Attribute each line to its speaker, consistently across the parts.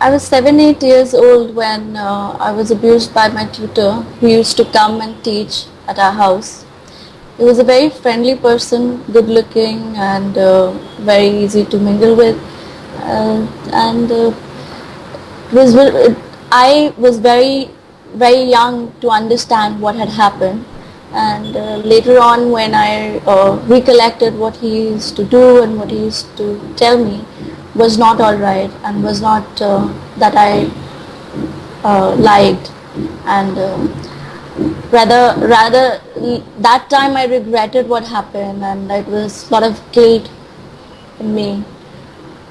Speaker 1: I was 7, 8 years old when I was abused by my tutor who used to come and teach at our house. He was a very friendly person, good looking and very easy to mingle with. And was I was very young to understand what had happened, and later on when I recollected what he used to do and what he used to tell me was not all right and was not that I liked, and rather that time I regretted what happened, and it was a lot of guilt in me.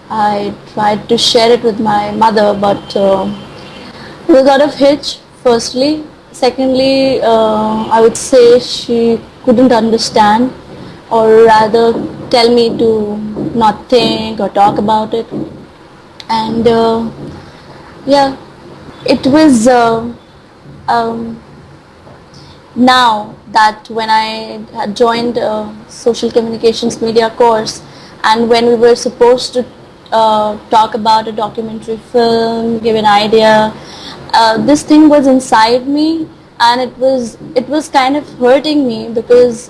Speaker 1: I tried to share it with my mother, but it was out of hitch, firstly. Secondly, I would say she couldn't understand, or rather tell me to not think or talk about it. And yeah, it was um, now that when I had joined social communications media course, and when we were supposed to talk about a documentary film, give an idea, this thing was inside me, and it was kind of hurting me because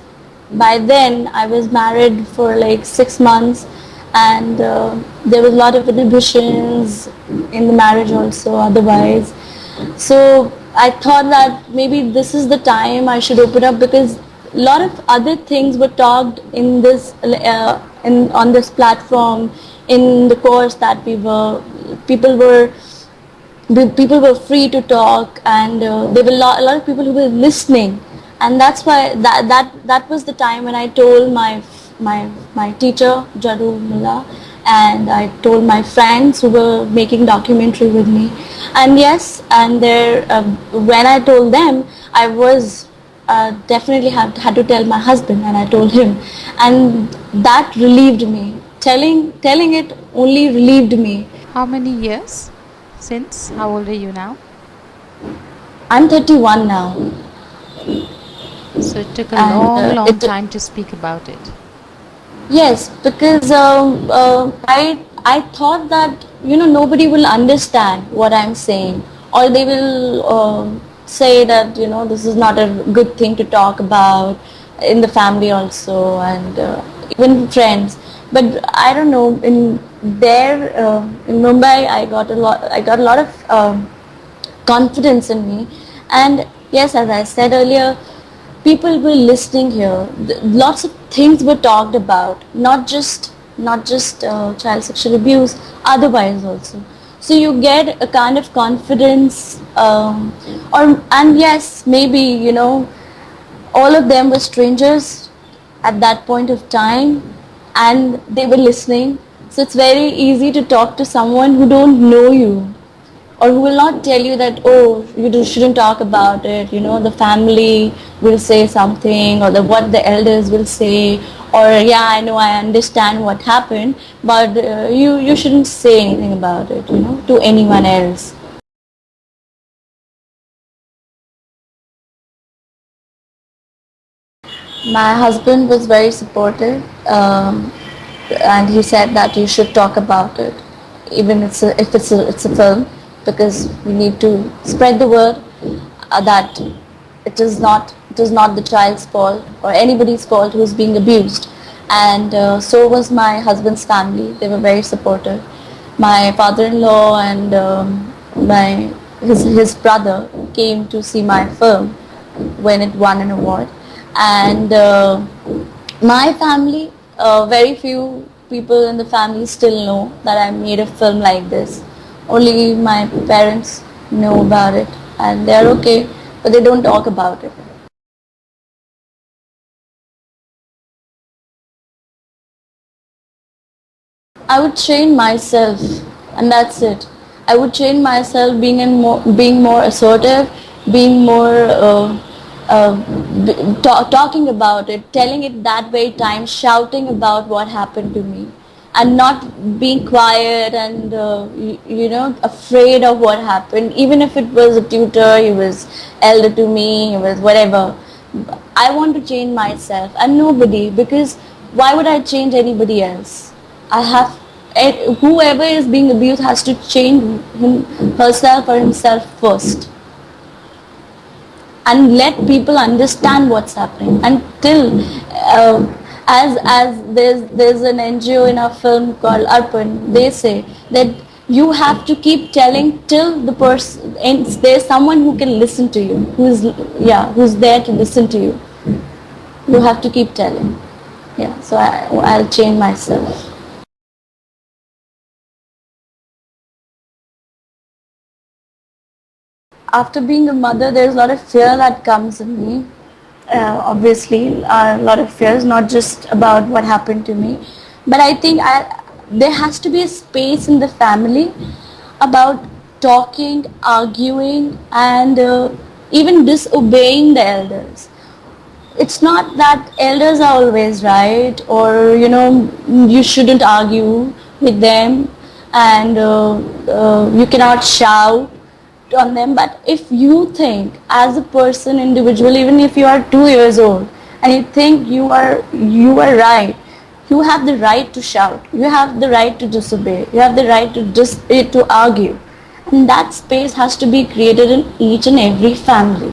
Speaker 1: by then I was married for like 6 months, and there was a lot of inhibitions in the marriage also otherwise. So I thought that maybe this is the time I should open up, because a lot of other things were talked in this on this platform, in the course that people were people were free to talk, and there were a lot of people who were listening, and that's why that was the time when I told my teacher Jadu Mullah, and I told my friends who were making documentary with me, and yes, and there when I told them, I was definitely had to tell my husband, and I told him, and that relieved me. Telling it only relieved me.
Speaker 2: How many years since? How old are you now?
Speaker 1: I'm 31 now.
Speaker 2: So it took a
Speaker 1: And
Speaker 2: long time to speak about it.
Speaker 1: yes, because I thought that nobody will understand what I'm saying, or they will say that this is not a good thing to talk about in the family also, and even friends. But I don't know, in Mumbai I got a lot of confidence in me, and yes, as I said earlier, people were listening here. Lots of things were talked about, not just child sexual abuse, otherwise also. So you get a kind of confidence, and yes, maybe all of them were strangers at that point of time, and they were listening. So it's very easy to talk to someone who don't know you, or who will not tell you that, oh, shouldn't talk about it, the family will say something, or what the elders will say, or yeah, I know, I understand what happened, but you shouldn't say anything about it, to anyone else. My husband was very supportive, and he said that you should talk about it, even if it's a film, because we need to spread the word that it is not the child's fault or anybody's fault who's being abused. And so was my husband's family. They were very supportive. My father-in-law and my his brother came to see my film when it won an award, and my family, very few people in the family still know that I made a film like this. Only my parents know about it, and they're okay, but they don't talk about it. I would train myself, and that's it. I would train myself being more assertive, being more talking about it, telling it that very time, shouting about what happened to me, and not being quiet and afraid of what happened. Even if it was a tutor, he was elder to me, he was whatever. I want to change myself and nobody, because why would I change anybody else? I have whoever is being abused has to change herself or himself first, and let people understand what's happening. Until as there's an NGO in our film called Arpan, they say that you have to keep telling till the person, and there's someone who can listen to you, who's there to listen to you. You have to keep telling. Yeah, so I'll change myself. After being a mother, there's a lot of fear that comes in me. Obviously, a lot of fears, not just about what happened to me, but I think there has to be a space in the family about talking, arguing, and even disobeying the elders. It's not that elders are always right, or you shouldn't argue with them, and you cannot shout on them. But if you think as a person, individual, even if you are 2 years old and you think you are right, you have the right to shout, you have the right to disobey, you have the right to argue, and that space has to be created in each and every family.